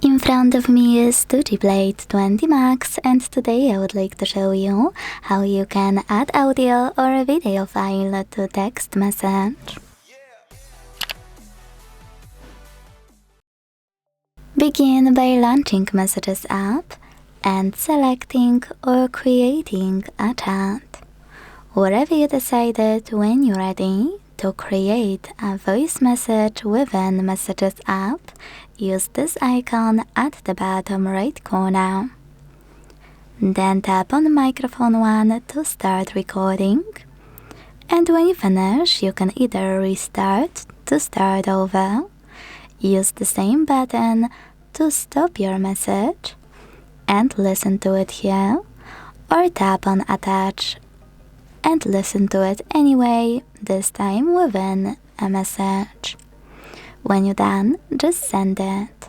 In front of me is DOOGEE Blade 20 Max, and today I would like to show you how you can add audio or a video file to text message. Begin by launching Messages app and selecting or creating a chat. Wherever you decided when you're ready to create a voice message within Messages app, use this icon at the bottom right corner. Then tap on microphone 1 to start recording. And when you finish, you can either restart to start over, use the same button to stop your message and listen to it here, or tap on attach and listen to it anyway, this time within a message. When you're done, just send it.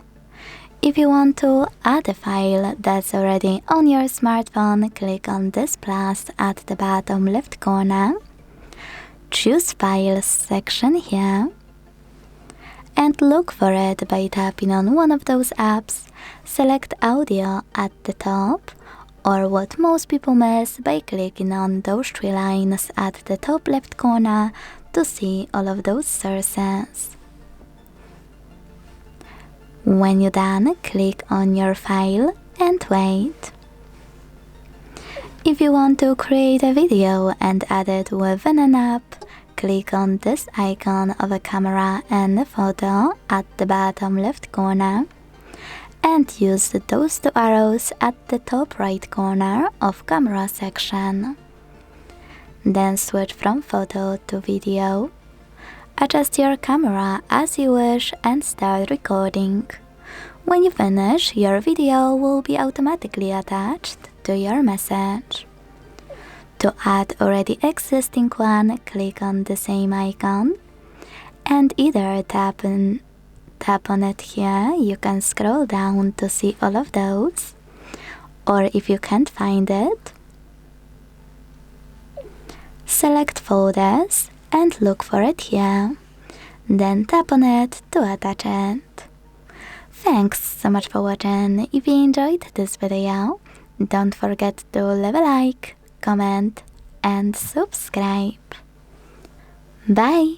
If you want to add a file that's already on your smartphone, click on this plus at the bottom left corner, choose Files section here, and look for it by tapping on one of those apps, select Audio at the top, or what most people miss, by clicking on those 3 lines at the top left corner to see all of those sources. When you're done, click on your file and wait. If you want to create a video and add it within an app, click on this icon of a camera and a photo at the bottom left corner and use those 2 arrows at the top right corner of camera section. Then switch from photo to video. Adjust your camera as you wish and start recording. When you finish, your video will be automatically attached to your message. To add already existing one, click on the same icon and either tap on it here. You can scroll down to see all of those, or if you can't find it, select folders and look for it here, then tap on it to attach it. Thanks so much for watching. If you enjoyed this video, don't forget to leave a like, comment and subscribe. Bye!